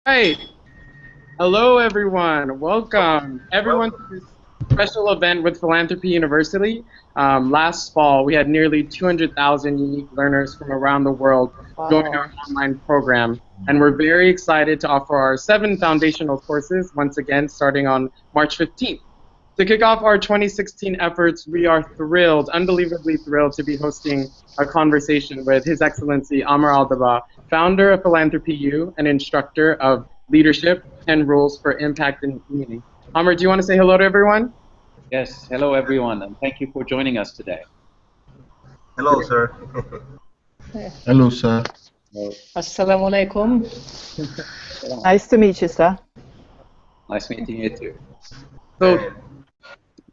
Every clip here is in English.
Right. Hello, everyone. Welcome, everyone, to this special event with Philanthropy University. Last fall, we had nearly 200,000 unique learners from around the world join our Wow. online program. And we're very excited to offer our 7 foundational courses once again starting on March 15th. To kick off our 2016 efforts, we are thrilled, unbelievably thrilled, to be hosting a conversation with His Excellency Amr Al-Dabbagh, founder of Philanthropy U and instructor of leadership and rules for impact and meaning. Amr, do you want to say hello to everyone? Yes, hello everyone, and thank you for joining us today. Hello, sir. Hello, sir. Assalamu alaikum. Nice to meet you, sir. Nice meeting you too. So,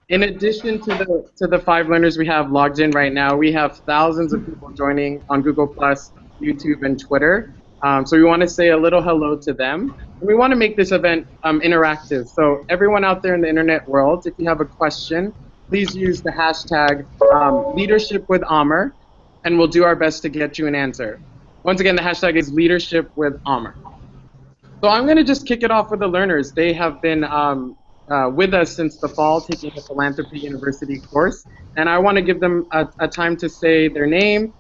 in addition to the 5 learners we have logged in right now, we have thousands of people joining on Google+, YouTube, and Twitter. So we want to say a little hello to them. And we want to make this event interactive. So everyone out there in the internet world, if you have a question, please use the hashtag #LeadershipWithAmr, and we'll do our best to get you an answer. Once again, the hashtag is #LeadershipWithAmr. So I'm going to just kick it off with the learners. They have been with us since the fall, taking the Philanthropy University course. And I want to give them a time to say their name,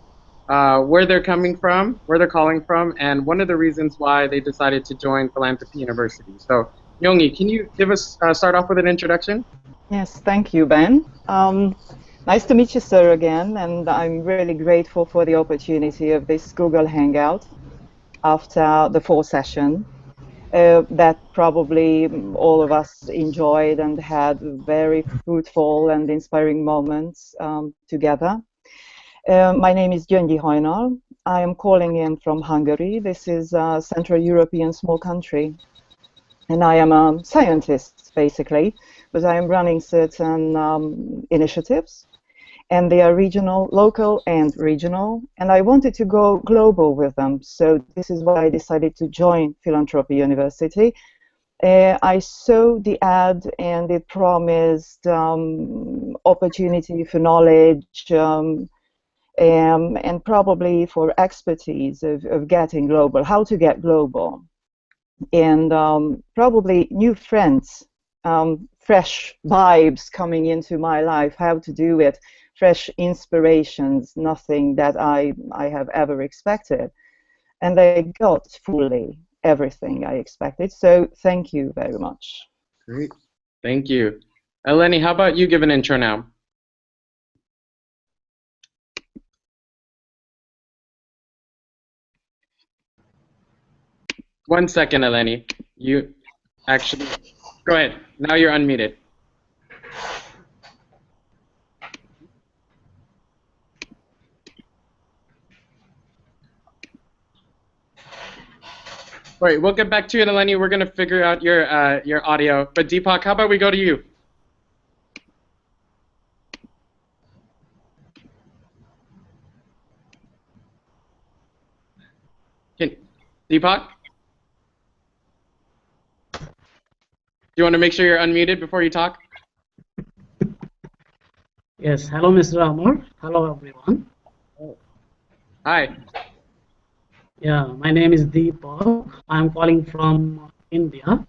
where they're coming from, where they're calling from, and one of the reasons why they decided to join Philanthropy University. So, Yongi, can you give us start off with an introduction? Yes, thank you, Ben. Nice to meet you, sir, again, and I'm really grateful for the opportunity of this Google Hangout after the fall session that probably all of us enjoyed and had very fruitful and inspiring moments together. My name is Gyöngyi Hajnal. I am calling in from Hungary. This is a Central European small country. And I am a scientist, basically, but I am running certain initiatives. And they are regional, local, and regional. And I wanted to go global with them. So this is why I decided to join Philanthropy University. I saw the ad, and it promised opportunity for knowledge, and probably for expertise of getting global, how to get global, and probably new friends, fresh vibes coming into my life, how to do it, fresh inspirations, nothing that I have ever expected. And I got fully everything I expected. So thank you very much. Great. Thank you. Eleni, how about you give an intro now? One second, Eleni. You actually, go ahead. Now you're unmuted. All right, we'll get back to you, Eleni. We're going to figure out your audio. But Deepak, how about we go to you? Deepak? Do you want to make sure you're unmuted before you talk? Yes, hello Mr. Amor. Hello everyone. Hi. Yeah, my name is Deepak. I'm calling from India,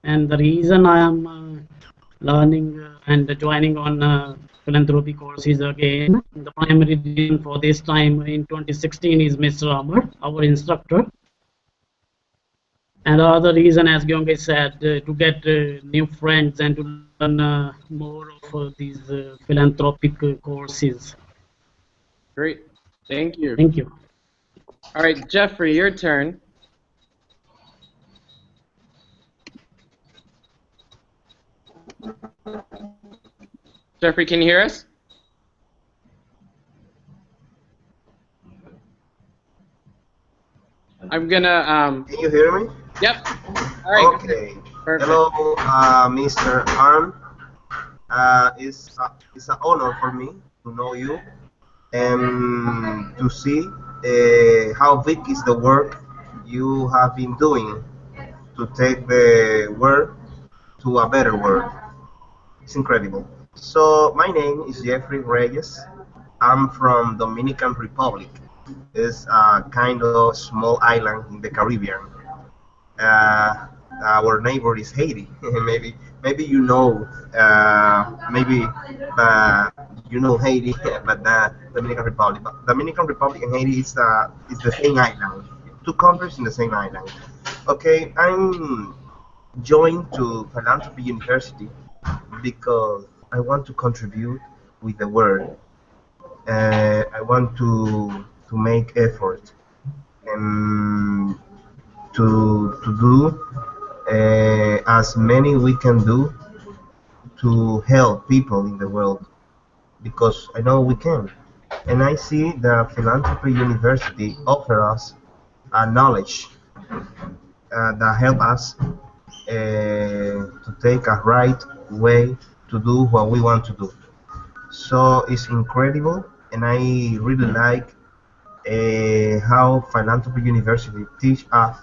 and the reason I am learning and joining on philanthropy courses again, the primary reason for this time in 2016 is Mr. Amor, our instructor. And the other reason, as Gyöngyi said, to get new friends and to learn more of these philanthropic courses. Great. Thank you. Thank you. All right, Jeffrey, your turn. Jeffrey, can you hear us? I'm gonna. Can you hear me? Yep. All right. Okay. Perfect. Hello, Mr. Arm. It's an honor for me to know you and to see how big is the work you have been doing to take the world to a better world. It's incredible. So my name is Jeffrey Reyes. I'm from Dominican Republic. It's a kind of small island in the Caribbean. our neighbor is Haiti. Maybe you know, maybe you know Haiti, but the Dominican Republic. But Dominican Republic and Haiti is the same island, two countries in the same island. Okay, I'm joined to Philanthropy University because I want to contribute with the world. I want to make effort and to do as many we can do to help people in the world because I know we can. And I see the Philanthropy University offer us a knowledge that help us to take a right way to do what we want to do. So it's incredible, and I really like how Philanthropy University teach us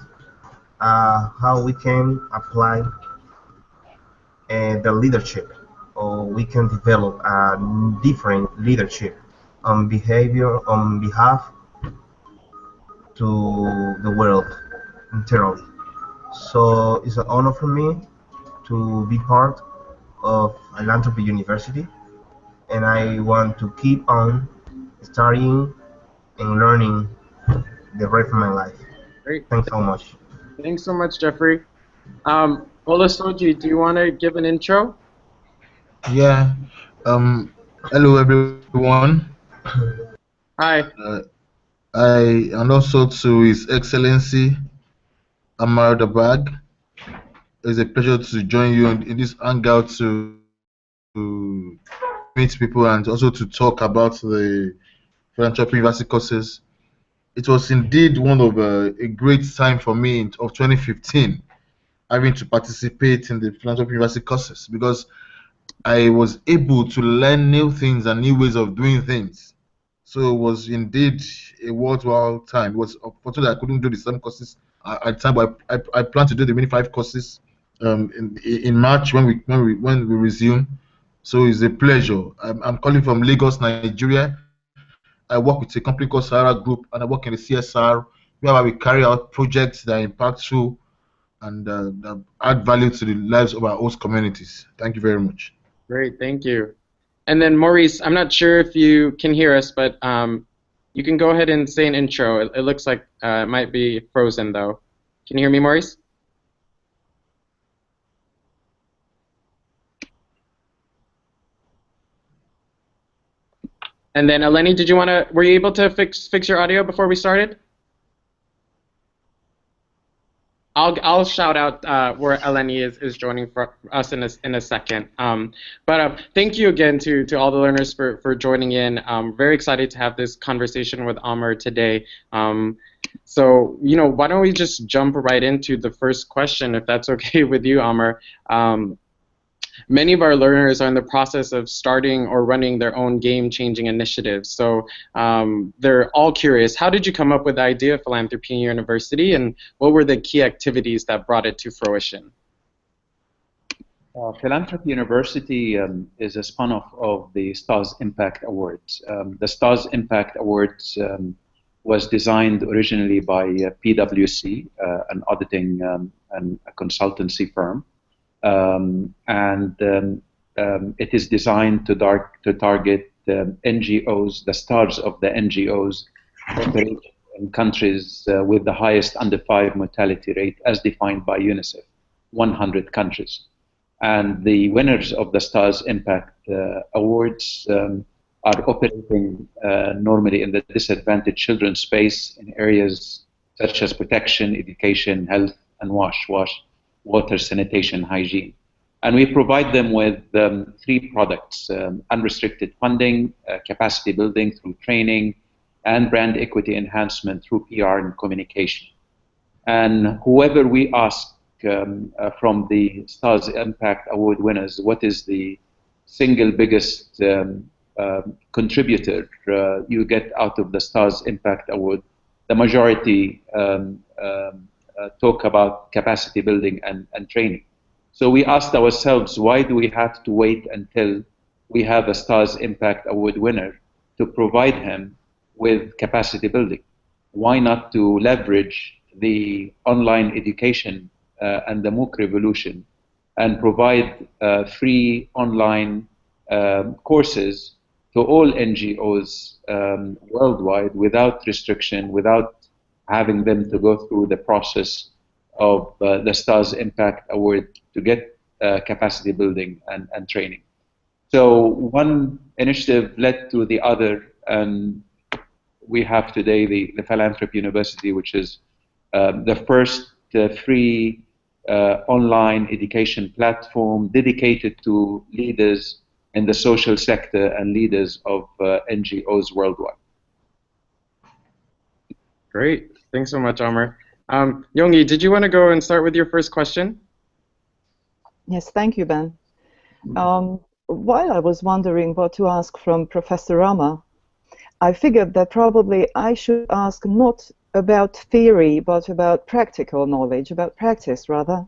how we can apply the leadership, or we can develop a different leadership on behavior on behalf to the world entirely. So it's an honor for me to be part of Philanthropy University, and I want to keep on studying and learning the rest of my life. Great. Thanks so much. Thanks so much, Jeffrey. Olasoji, do you want to give an intro? Yeah. Hello everyone. Hi. And also to His Excellency Al-Dabbagh. It's a pleasure to join you in this hangout to meet people and also to talk about the Philanthropy University courses. It was indeed one of a great time for me of 2015 having to participate in the Philanthropy University courses because I was able to learn new things and new ways of doing things. So it was indeed a worthwhile time. It was unfortunate I couldn't do the same courses at the time, but I plan to do the mini 5 courses in March when we resume. So it's a pleasure. I'm calling from Lagos, Nigeria. I work with a company called Sahara Group, and I work in the CSR, where we carry out projects that are impactful and that add value to the lives of our host communities. Thank you very much. Great, thank you. And then Maurice, I'm not sure if you can hear us, but you can go ahead and say an intro. It looks like it might be frozen though. Can you hear me, Maurice? And then Eleni, were you able to fix your audio before we started? I'll shout out where Eleni is joining for us in a second. But thank you again to all the learners for joining in. Very excited to have this conversation with Amr today. So why don't we just jump right into the first question, if that's okay with you, Amr. Many of our learners are in the process of starting or running their own game-changing initiatives. So they're all curious, how did you come up with the idea of Philanthropy University, and what were the key activities that brought it to fruition? Philanthropy University is a spun-off of the STARS Impact Awards. The STARS Impact Awards was designed originally by PwC, an auditing and a consultancy firm. It is designed to target NGOs, the stars of the NGOs operating in countries with the highest under 5 mortality rate as defined by UNICEF, 100 countries. And the winners of the STARS Impact Awards are operating normally in the disadvantaged children's space in areas such as protection, education, health, and water, sanitation, hygiene. And we provide them with 3 products: unrestricted funding, capacity building through training, and brand equity enhancement through PR and communication. And whoever we ask from the STARS Impact Award winners, what is the single biggest contributor you get out of the STARS Impact Award, the majority talk about capacity building and training. So we asked ourselves, why do we have to wait until we have a STARS Impact Award winner to provide him with capacity building? Why not to leverage the online education and the MOOC revolution and provide free online courses to all NGOs worldwide without restriction, without having them to go through the process of the STARS Impact Award to get capacity building and training. So one initiative led to the other, and we have today the Philanthropy University, which is the first free online education platform dedicated to leaders in the social sector and leaders of NGOs worldwide. Great. Thanks so much, Omar. Yongi, did you want to go and start with your first question? Yes, thank you, Ben. While I was wondering what to ask from Professor Rama, I figured that probably I should ask not about theory, but about practical knowledge, about practice, rather.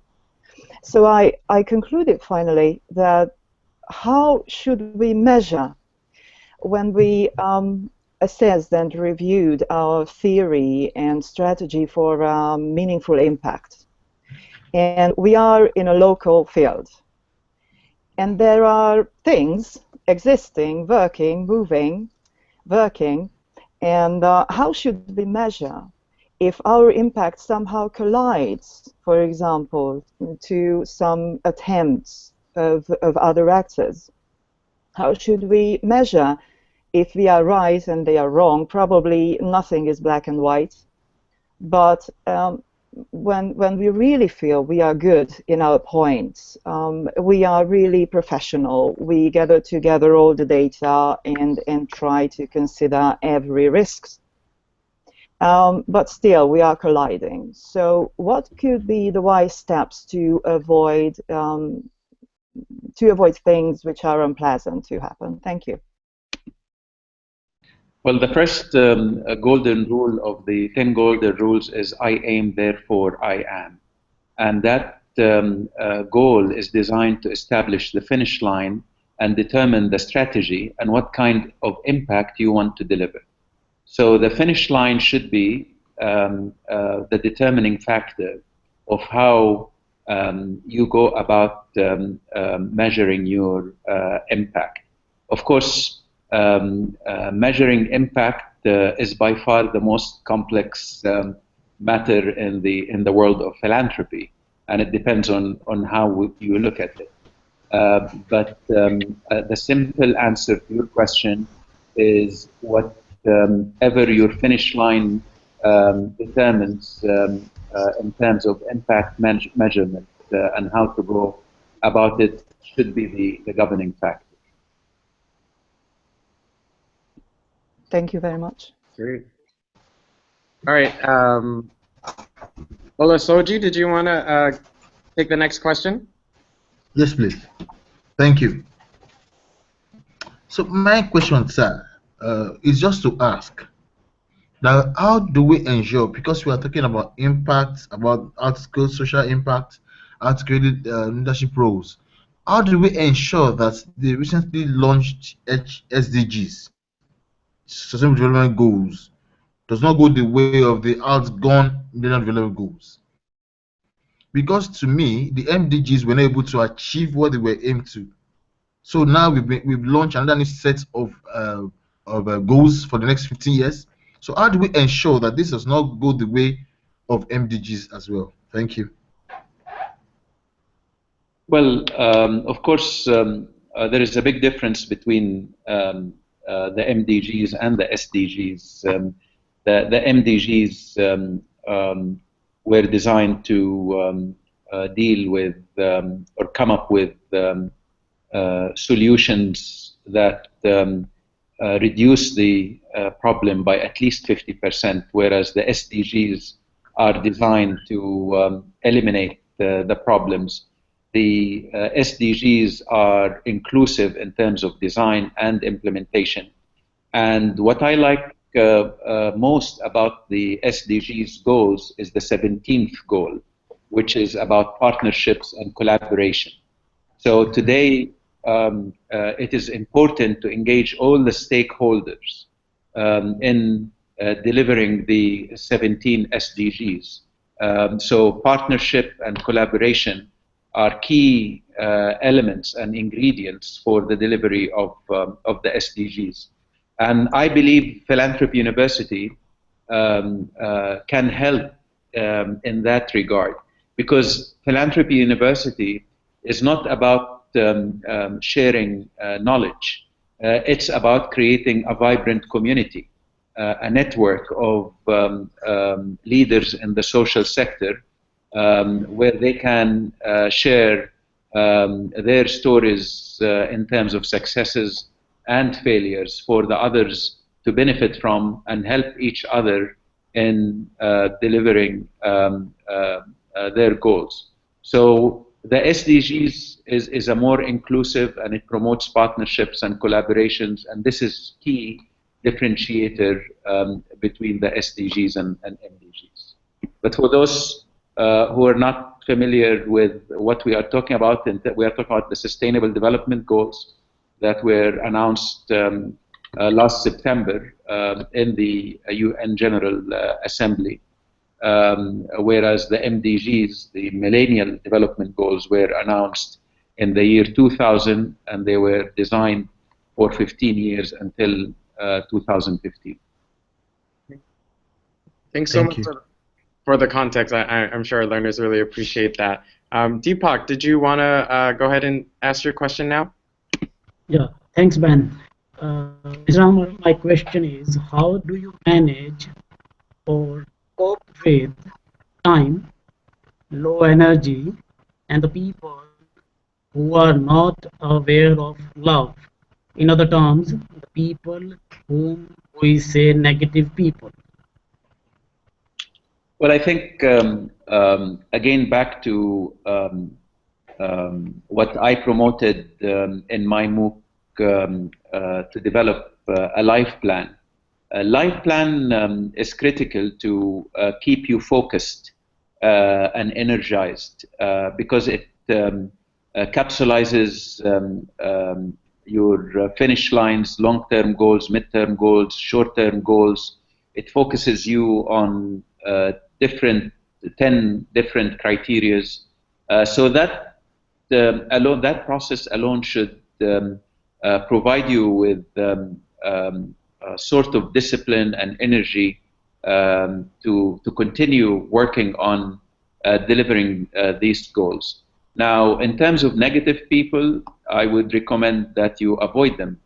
So I concluded finally that how should we measure when we assessed and reviewed our theory and strategy for meaningful impact? And we are in a local field. And there are things existing, working, moving, working, and how should we measure if our impact somehow collides, for example, to some attempts of other actors? How should we measure if we are right and they are wrong? Probably nothing is black and white, but when we really feel we are good in our points, we are really professional, we gather together all the data and try to consider every risk. But still, we are colliding. So what could be the wise steps to avoid things which are unpleasant to happen? Thank you. Well, the first golden rule of the 10 golden rules is I aim, therefore I am. And that goal is designed to establish the finish line and determine the strategy and what kind of impact you want to deliver. So the finish line should be the determining factor of how you go about measuring your impact. Of course, measuring impact is by far the most complex matter in the world of philanthropy, and it depends on how you look at it. But the simple answer to your question is whatever your finish line determines in terms of impact measurement and how to go about it should be the governing factor. Thank you very much. Great. All right. Olasoji, did you want to take the next question? Yes, please. Thank you. So my question, sir, is just to ask, now how do we ensure, because we are talking about impact, about article social impact, articulated leadership roles, how do we ensure that the recently launched SDGs, Sustainable Development Goals, does not go the way of the outgone Millennium Development Goals? Because to me, the MDGs were not able to achieve what they were aimed to. So now we've launched another new set of goals for the next 15 years. So how do we ensure that this does not go the way of MDGs as well? Thank you. Well, of course, there is a big difference between the MDGs and the SDGs. The MDGs were designed to deal with or come up with solutions that reduce the problem by at least 50%, whereas the SDGs are designed to eliminate the problems. The SDGs are inclusive in terms of design and implementation. And what I like most about the SDGs goals is the 17th goal, which is about partnerships and collaboration. So today, it is important to engage all the stakeholders in delivering the 17 SDGs. So partnership and collaboration are key elements and ingredients for the delivery of the SDGs. And I believe Philanthropy University can help in that regard, because Philanthropy University is not about sharing knowledge. It's about creating a vibrant community, a network of leaders in the social sector where they can share their stories in terms of successes and failures for the others to benefit from, and help each other in delivering their goals. So the SDGs is a more inclusive, and it promotes partnerships and collaborations, and this is key differentiator between the SDGs and MDGs. But for those who are not familiar with what we are talking about, we are talking about the Sustainable Development Goals that were announced last September in the UN General Assembly, whereas the MDGs, the Millennial Development Goals, were announced in the year 2000, and they were designed for 15 years until 2015. Thanks so much for the context. I'm sure our learners really appreciate that. Deepak, did you want to go ahead and ask your question now? Yeah, thanks, Ben. Islam, my question is, how do you manage or cope with time, low energy, and the people who are not aware of love? In other terms, the people whom we say negative people. Well, I think, again, back to what I promoted in my MOOC to develop a life plan. A life plan is critical to keep you focused and energized because it capsulizes your finish lines, long-term goals, mid-term goals, short-term goals. It focuses you on 10 different criterias. So that that process alone should provide you with sort of discipline and energy to continue working on delivering these goals. Now, in terms of negative people, I would recommend that you avoid them.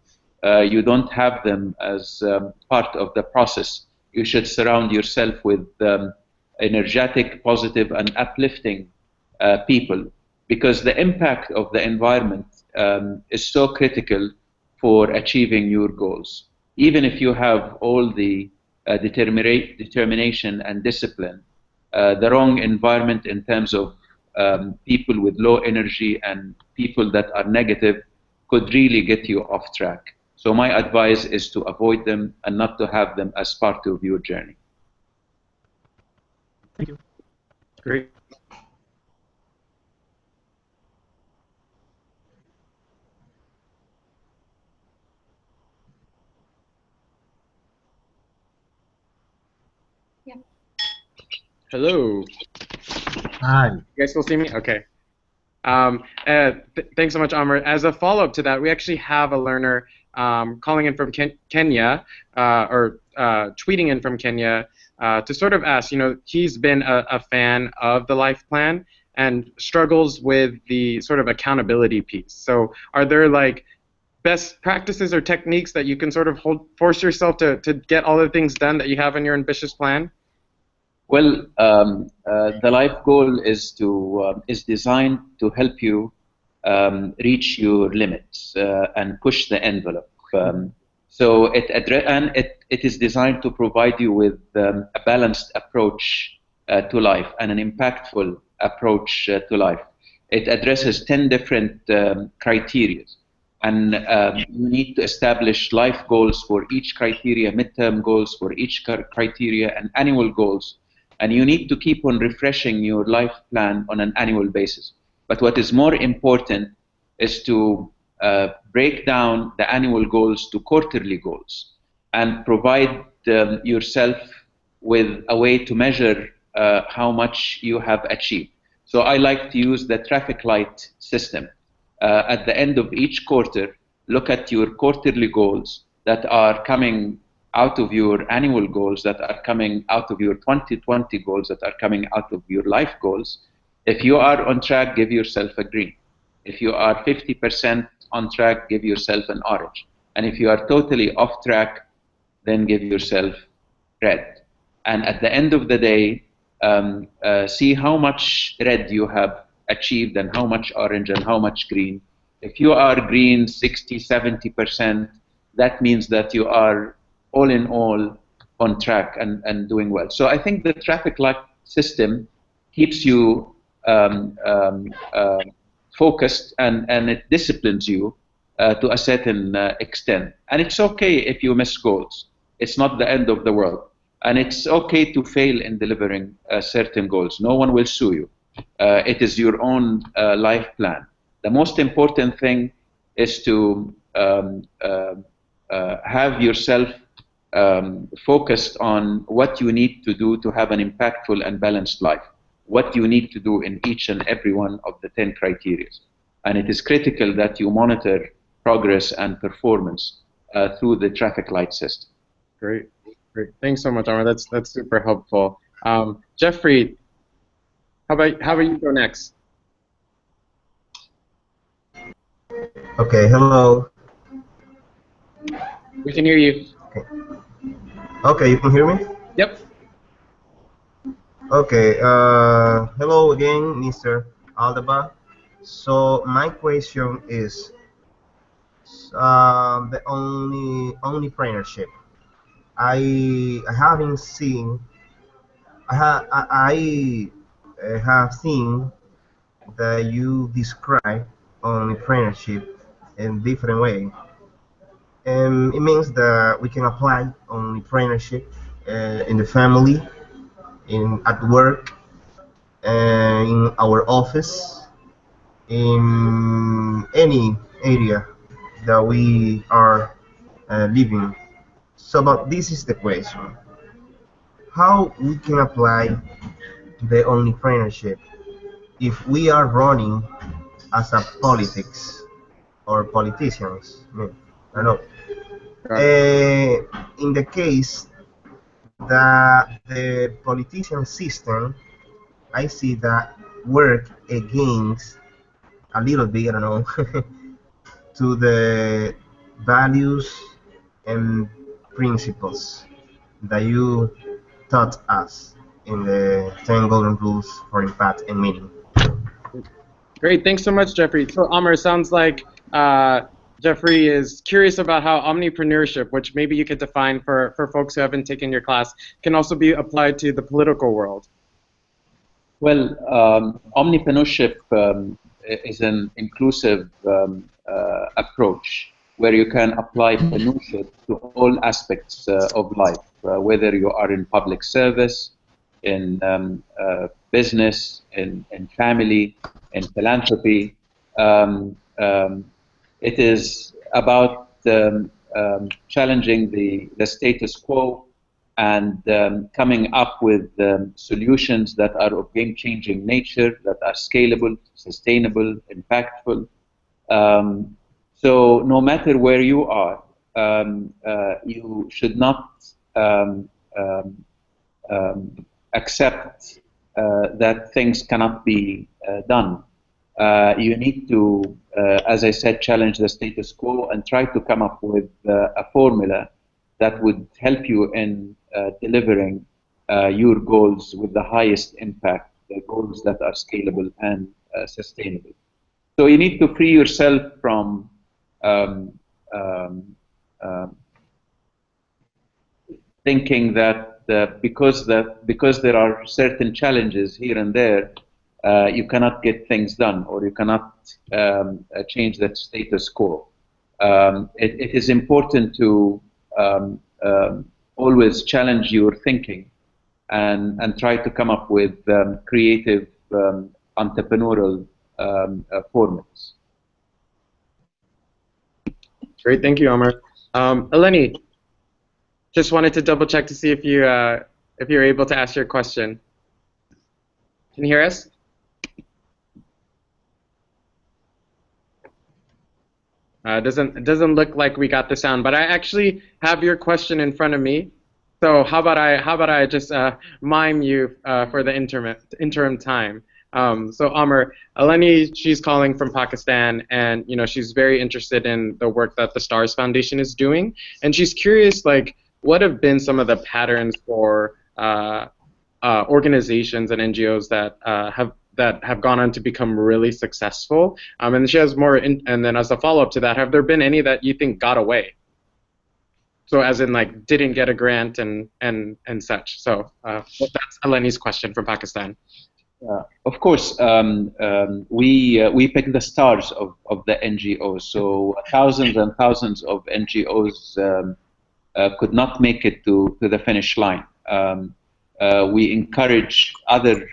You don't have them as part of the process. You should surround yourself with energetic, positive, and uplifting people, because the impact of the environment is so critical for achieving your goals. Even if you have all the determination and discipline, the wrong environment in terms of people with low energy and people that are negative could really get you off track. So my advice is to avoid them and not to have them as part of your journey. Thank you. Great. Yeah. Hello. Hi. You guys still see me? Okay. Thanks so much, Amr. As a follow-up to that, we actually have a learner calling in from Kenya, or tweeting in from Kenya, to sort of ask, he's been a fan of the life plan and struggles with the sort of accountability piece. So are there like best practices or techniques that you can sort of force yourself to get all the things done that you have in your ambitious plan? Well, the life goal is designed to help you reach your limits and push the envelope. So it is designed to provide you with a balanced approach to life and an impactful approach to life. It addresses 10 different criteria, and you need to establish life goals for each criteria, midterm goals for each criteria, and annual goals. And you need to keep on refreshing your life plan on an annual basis. But what is more important is to break down the annual goals to quarterly goals and provide yourself with a way to measure how much you have achieved. So I like to use the traffic light system. At the end of each quarter, look at your quarterly goals that are coming out of your annual goals, that are coming out of your 2020 goals, that are coming out of your life goals. If you are on track, give yourself a green. If you are 50% on track, give yourself an orange. And if you are totally off track, then give yourself red. And at the end of the day, see how much red you have achieved and how much orange and how much green. If you are green 60, 70%, that means that you are all in all on track and doing well. So I think the traffic light system keeps you focused and it disciplines you to a certain extent. And it's okay if you miss goals. It's not the end of the world. And it's okay to fail in delivering certain goals. No one will sue you. It is your own life plan. The most important thing is to have yourself focused on what you need to do to have an impactful and balanced life. What you need to do in each and every one of the 10 criteria. And it is critical that you monitor progress and performance through the traffic light system. Great. Great. Thanks so much, Omar. That's super helpful. Jeffrey, how about you go next? Okay, hello. We can hear you. Okay, you can hear me? Yep. Okay, hello again, Mr. Al-Dabbagh. So my question is the only premiership. I haven't seen. I have seen that you describe entrepreneurship in different way. And it means that we can apply entrepreneurship in the family, at work, in our office, in any area that we are living. So, but this is the question: how we can apply the entrepreneurship if we are running as a politics or politicians? I don't know. In the case that the politician system, I see that work against a little bit, I don't know, to the values and principles that you taught us in the 10 golden rules for impact and meaning. Great, thanks so much, Jeffrey. So, Amr, it sounds like Jeffrey is curious about how omnipreneurship, which maybe you could define for folks who haven't taken your class, can also be applied to the political world. Well, omnipreneurship is an inclusive approach where you can apply preneurship to all aspects of life, whether you are in public service, in business, in family, in philanthropy. It is about challenging the status quo and coming up with solutions that are of game-changing nature, that are scalable, sustainable, impactful. So no matter where you are, you should not accept that things cannot be done. You need to, as I said, challenge the status quo and try to come up with a formula that would help you in delivering your goals with the highest impact, the goals that are scalable and sustainable. So you need to free yourself from thinking that because there are certain challenges here and there, you cannot get things done, or you cannot change that status quo. It is important to always challenge your thinking and try to come up with creative entrepreneurial formulas. Great, thank you, Omar. Eleni, just wanted to double check to see if you're able to ask your question. Can you hear us? It doesn't look like we got the sound, but I actually have your question in front of me. So how about I just mime you for the interim time. So Amr, Eleni, she's calling from Pakistan, and she's very interested in the work that the STARS Foundation is doing, and she's curious, like, what have been some of the patterns for organizations and NGOs that have gone on to become really successful. And she has more, and then as a follow-up to that, have there been any that you think got away? So as in, like, didn't get a grant and such. So that's Eleni's question from Pakistan. Of course, we pick the stars of the NGOs. So thousands and thousands of NGOs could not make it to the finish line. We encourage other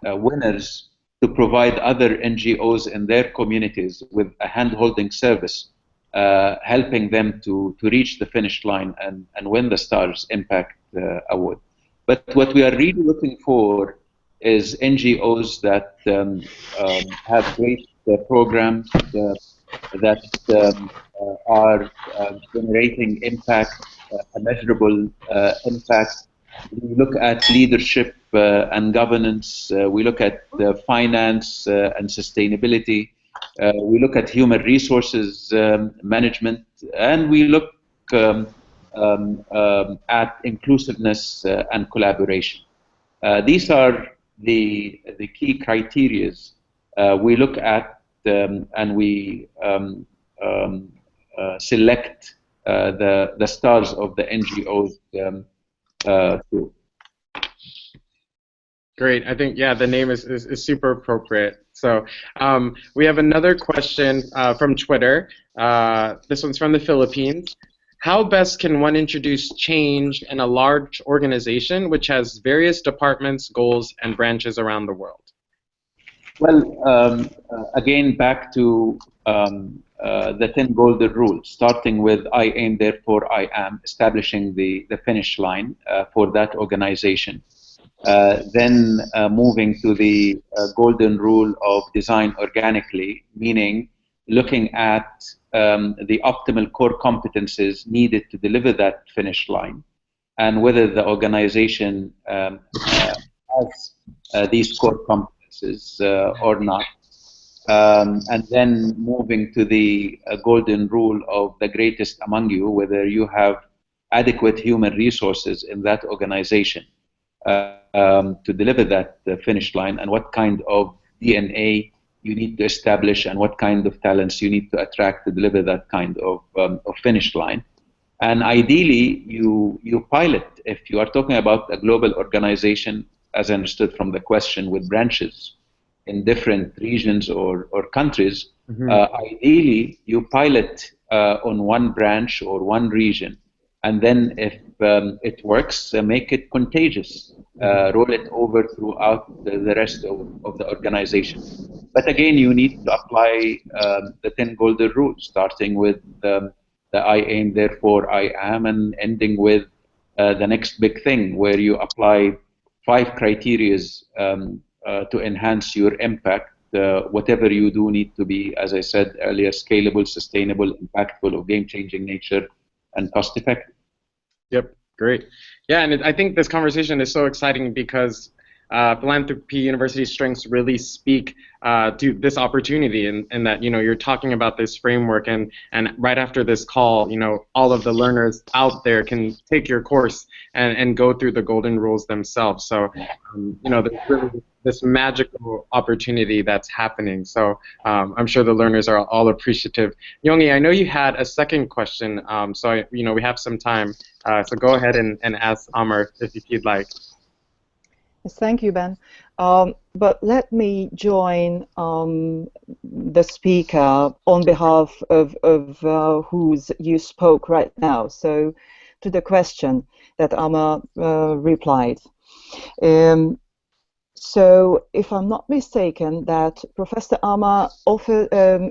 winners to provide other NGOs in their communities with a hand-holding service, helping them to reach the finish line and win the STARS Impact Award. But what we are really looking for is NGOs that have great programs that are generating impact, a measurable impact. We look at leadership and governance. We look at finance and sustainability. We look at human resources management, and we look at inclusiveness and collaboration. These are the key criteria we look at, and we select the stars of the NGOs. Great. I think, yeah, the name is super appropriate. So we have another question from Twitter. This one's from the Philippines. How best can one introduce change in a large organization which has various departments, goals, and branches around the world? Well, again, back to the 10 golden rules, starting with I aim, therefore I am, establishing the finish line for that organization. Then moving to the golden rule of design organically, meaning looking at the optimal core competences needed to deliver that finish line, and whether the organization has these core competences or not. And then moving to the golden rule of the greatest among you, whether you have adequate human resources in that organization to deliver that finish line, and what kind of DNA you need to establish, and what kind of talents you need to attract to deliver that kind of finish line. And ideally, you pilot. If you are talking about a global organization, as I understood from the question, with branches in different regions or countries, ideally you pilot on one branch or one region, and then if it works, make it contagious, roll it over throughout the rest of the organization. But again, you need to apply the 10 golden rules, starting with the I aim, therefore I am, and ending with the next big thing, where you apply 5 criteria to enhance your impact. Whatever you do need to be, as I said earlier, scalable, sustainable, impactful, of game-changing nature, and cost-effective. Yep, great. Yeah, and I think this conversation is so exciting because Philanthropy University's strengths really speak to this opportunity, and that you're talking about this framework, and right after this call, all of the learners out there can take your course and go through the golden rules themselves. So there's really this magical opportunity that's happening. So I'm sure the learners are all appreciative. Yongi, I know you had a second question, so we have some time. So go ahead and ask Amr if you'd like. Yes, thank you, Ben. But let me join the speaker on behalf of whose you spoke right now. So to the question that Amr replied. So if I'm not mistaken, that Professor Amr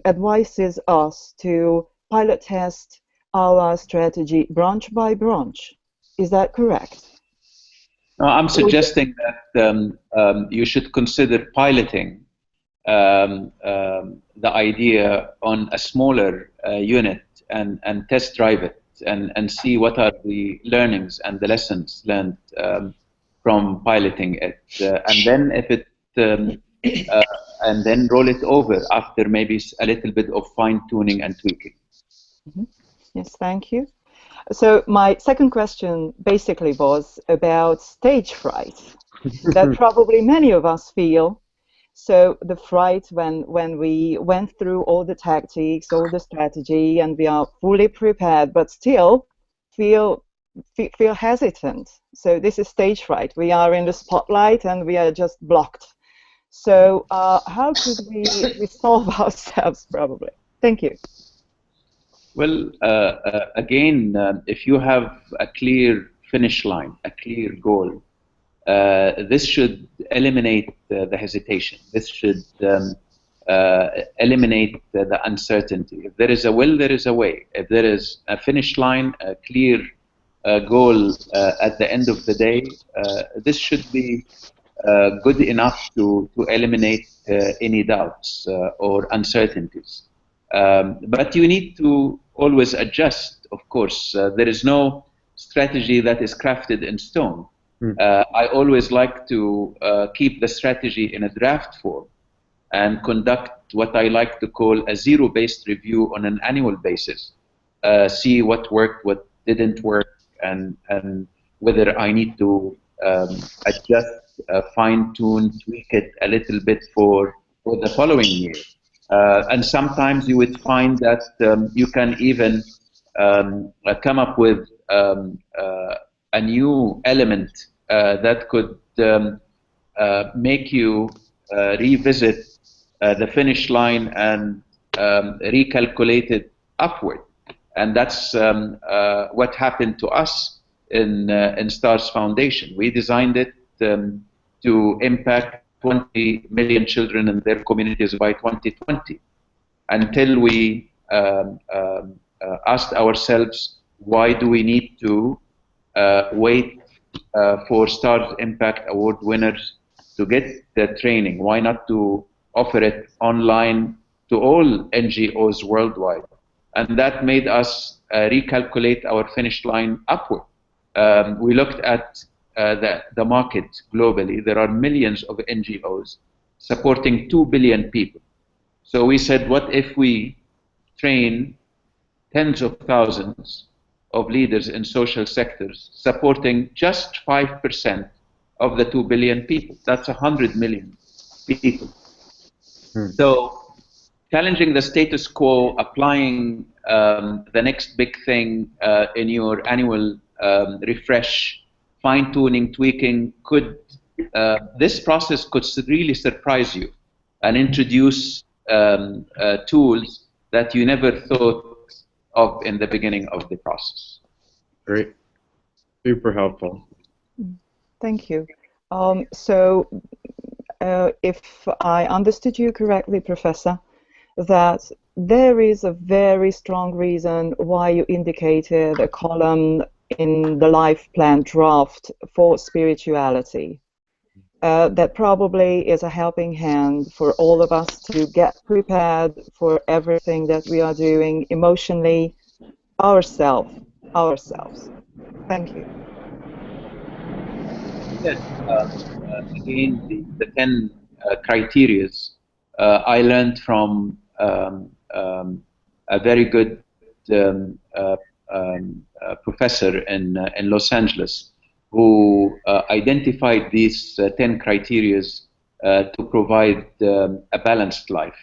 advises us to pilot test our strategy branch by branch. Is that correct? No, I'm suggesting that you should consider piloting the idea on a smaller unit and test drive it and see what are the learnings and the lessons learned from piloting it, and then if it and then roll it over after maybe a little bit of fine tuning and tweaking. Mm-hmm. Yes, thank you. So my second question basically was about stage fright that probably many of us feel. So the fright when we went through all the tactics, all the strategy, and we are fully prepared, but still feel hesitant. So this is stage fright. We are in the spotlight and we are just blocked. So how could we resolve ourselves, probably? Thank you. Well, again, if you have a clear finish line, a clear goal, this should eliminate the hesitation. This should eliminate the uncertainty. If there is a will, there is a way. If there is a finish line, a clear goal at the end of the day, this should be good enough to eliminate any doubts or uncertainties. But you need to always adjust, of course. There is no strategy that is crafted in stone. I always like to keep the strategy in a draft form and conduct what I like to call a zero-based review on an annual basis. See what worked, what didn't work, and whether I need to adjust, fine-tune, tweak it a little bit for the following year. And sometimes you would find that you can even come up with a new element that could make you revisit the finish line and recalculate it upward. And that's what happened to us in STARS Foundation. We designed it to impact 20 million children in their communities by 2020, until we asked ourselves, why do we need to wait for STARS Impact Award winners to get the training? Why not to offer it online to all NGOs worldwide? And that made us recalculate our finish line upward. We looked at the market globally. There are millions of NGOs supporting 2 billion people. So we said, what if we train tens of thousands of leaders in social sectors supporting just 5% of the 2 billion people? That's 100 million people. So challenging the status quo, applying the next big thing in your annual refresh, fine-tuning, tweaking, could this process could really surprise you and introduce tools that you never thought of in the beginning of the process. Great. Super helpful. Thank you. So if I understood you correctly, Professor, that there is a very strong reason why you indicated a column in the life plan draft for spirituality. That probably is a helping hand for all of us to get prepared for everything that we are doing emotionally, ourselves. Thank you. Yes. Again, the 10 criteria I learned from a very good professor in Los Angeles, who identified these 10 criteria to provide a balanced life.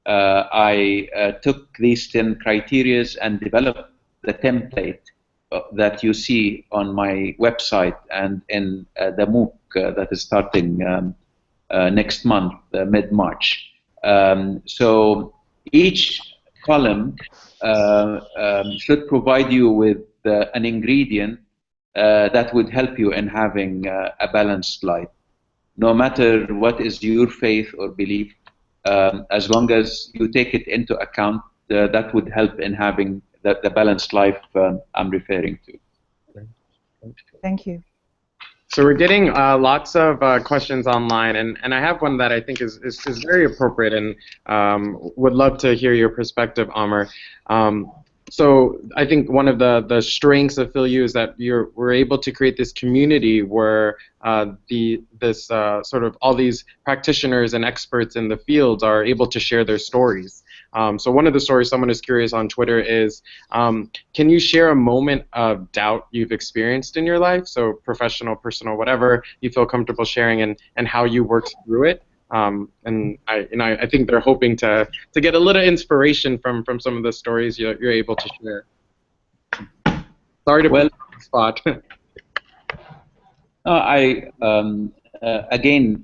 I took these 10 criteria and developed the template that you see on my website and in the MOOC that is starting next month, mid-March. So each column should provide you with an ingredient that would help you in having a balanced life. No matter what is your faith or belief, as long as you take it into account, that would help in having the balanced life I'm referring to. Thank you. So we're getting lots of questions online, and I have one that I think is very appropriate, and would love to hear your perspective, Amr. So I think one of the strengths of PhilU is that we're able to create this community where this sort of all these practitioners and experts in the fields are able to share their stories. So one of the stories someone is curious on Twitter is, can you share a moment of doubt you've experienced in your life? So professional, personal, whatever you feel comfortable sharing, and how you worked through it. And I think they're hoping to get a little inspiration from some of the stories you're able to share. Sorry to put you on the spot. Again,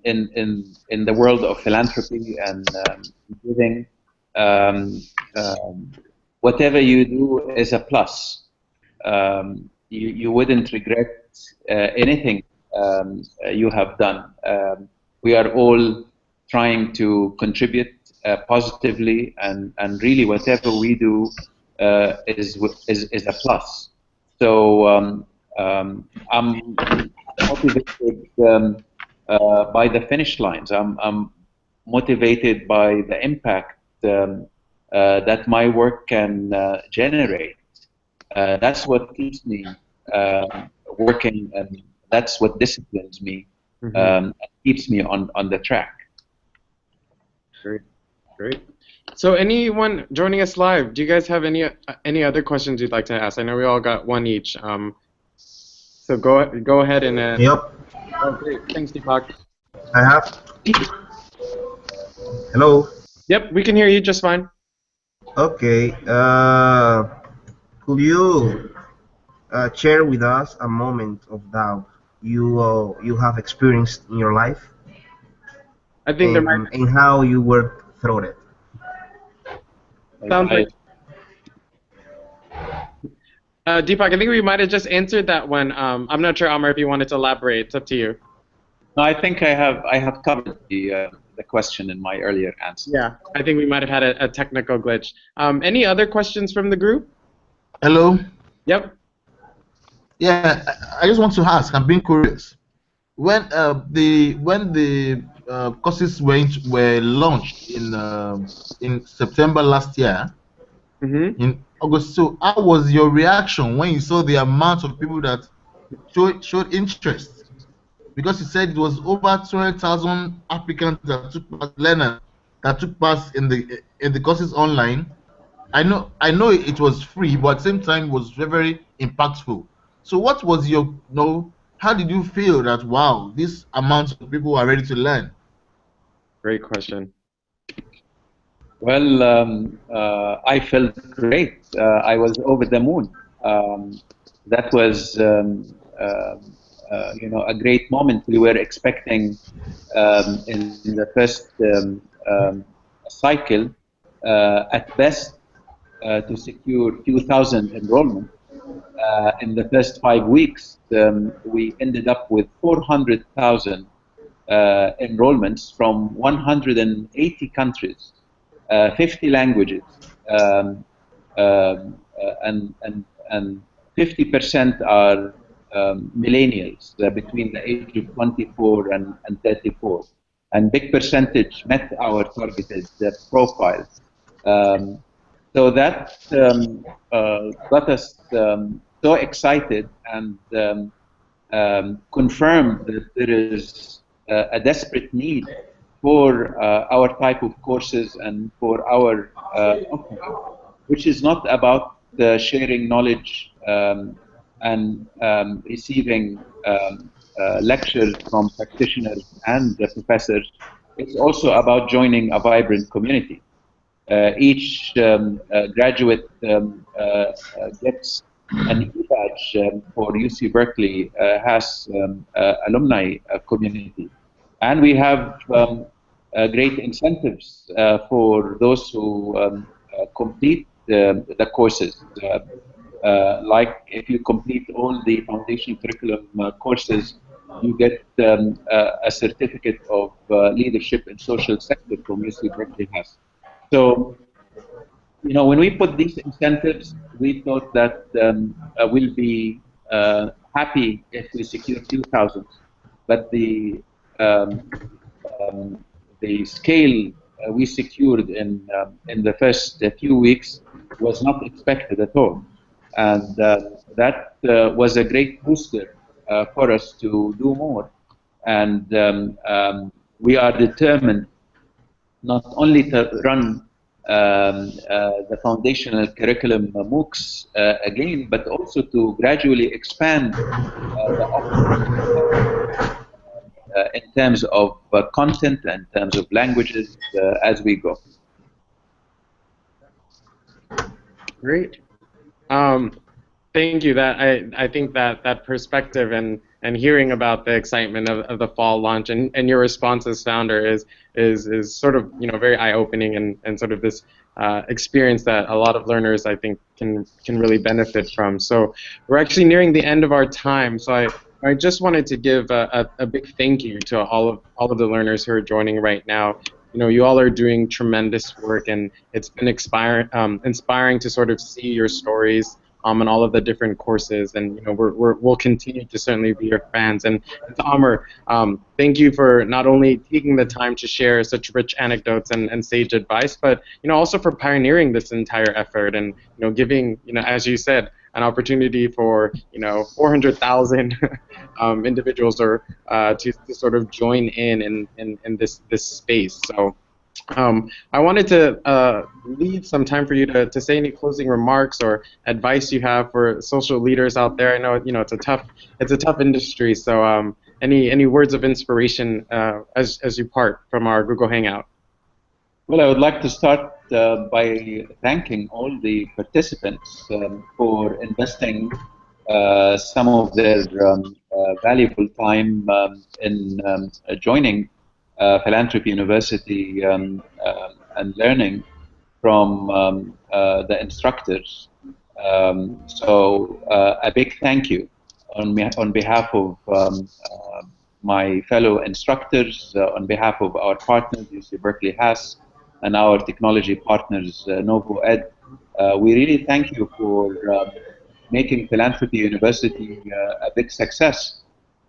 in the world of philanthropy and giving, whatever you do is a plus. You wouldn't regret anything you have done. We are all trying to contribute positively, and really whatever we do is a plus. So I'm motivated by the finish lines. I'm motivated by the impact that my work can generate. That's what keeps me working, and that's what disciplines me. Keeps me on the track. Great, great. So anyone joining us live, do you guys have any other questions you'd like to ask? I know we all got one each. So go ahead and. Yep. Oh, great. Thanks, Deepak. I have. Hello. Yep, we can hear you just fine. Okay. Could you share with us a moment of doubt you have experienced in your life? I think there might. And how you worked through it. Sounds like. Deepak, I think we might have just answered that one. I'm not sure, Amr, if you wanted to elaborate. It's up to you. No, I think I have covered the question in my earlier answer. Yeah, I think we might have had a technical glitch. Any other questions from the group? Hello. Yep. Yeah, I just want to ask. I'm being curious. When the courses were launched in September last year, in August, so how was your reaction when you saw the amount of people that showed interest? Because you said it was over 200,000 applicants that took part, learners that took part in the courses online. I know it was free, but at the same time it was very, very impactful. So what was your how did you feel that, wow, this amount of people are ready to learn? Great question. Well, I felt great. I was over the moon. That was, a great moment. We were expecting in the first cycle, at best, to secure a few thousand enrollment. In the first 5 weeks, we ended up with 400,000 enrollments from 180 countries, 50 languages, and 50% are millennials between the age of 24 and 34, and big percentage met our targeted profile. So that got us so excited and confirmed that there is a desperate need for our type of courses and for our which is not about sharing knowledge and receiving lectures from practitioners and professors. It's also about joining a vibrant community. Each graduate gets an e-badge for UC Berkeley, has alumni community. And we have great incentives for those who complete the courses. Like if you complete all the foundation curriculum courses, you get a certificate of leadership in social sector from UC Berkeley has. So, when we put these incentives, we thought that we'll be happy if we secure 2,000, but the scale we secured in the first few weeks was not expected at all, and that was a great booster for us to do more. And we are determined not only to run the foundational curriculum MOOCs again, but also to gradually expand the offering in terms of content and in terms of languages as we go. Great. Thank you. I think that perspective and hearing about the excitement of the fall launch and your response as founder is sort of very eye-opening and sort of this experience that a lot of learners I think can really benefit from. So we're actually nearing the end of our time. So I just wanted to give a big thank you to all of the learners who are joining right now. You all are doing tremendous work, and it's been inspiring to sort of see your stories on all of the different courses, and we'll continue to certainly be your fans. And to Amr, thank you for not only taking the time to share such rich anecdotes and sage advice, but also for pioneering this entire effort and giving as you said, an opportunity for 400,000 individuals or to sort of join in this space. So I wanted to leave some time for you to say any closing remarks or advice you have for social leaders out there. I know it's a tough industry. So any words of inspiration as you part from our Google Hangout? Well, I would like to start by thanking all the participants for investing some of their valuable time in joining Philanthropy University and learning from the instructors. So a big thank you on behalf of my fellow instructors, on behalf of our partners, UC Berkeley Haas, and our technology partners, Novo Ed. We really thank you for making Philanthropy University a big success.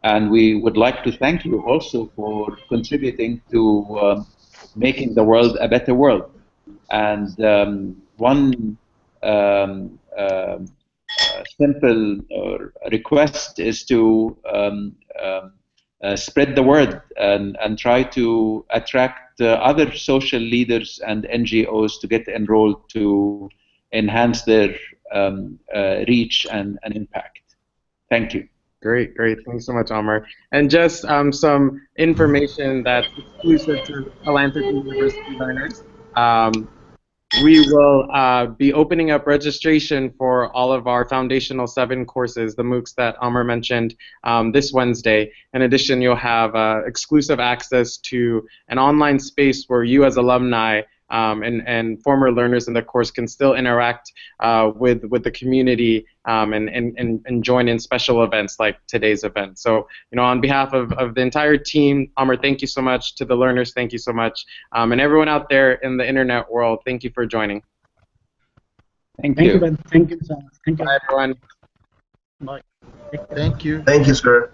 And we would like to thank you also for contributing to making the world a better world. And one simple request is to spread the word and try to attract other social leaders and NGOs to get enrolled to enhance their reach and impact. Thank you. Great. Thanks so much, Amr. And just some information that's exclusive to Philanthropy University learners. We will be opening up registration for all of our Foundational 7 courses, the MOOCs that Amr mentioned, this Wednesday. In addition, you'll have exclusive access to an online space where you as alumni and former learners in the course can still interact with the community and join in special events like today's event. So, on behalf of the entire team, Amr, thank you so much. To the learners, thank you so much. And everyone out there in the internet world, thank you for joining. Thank you. Ben. Thank you so much. Thank you. Bye, everyone. Bye. Thank you. Thank you, sir.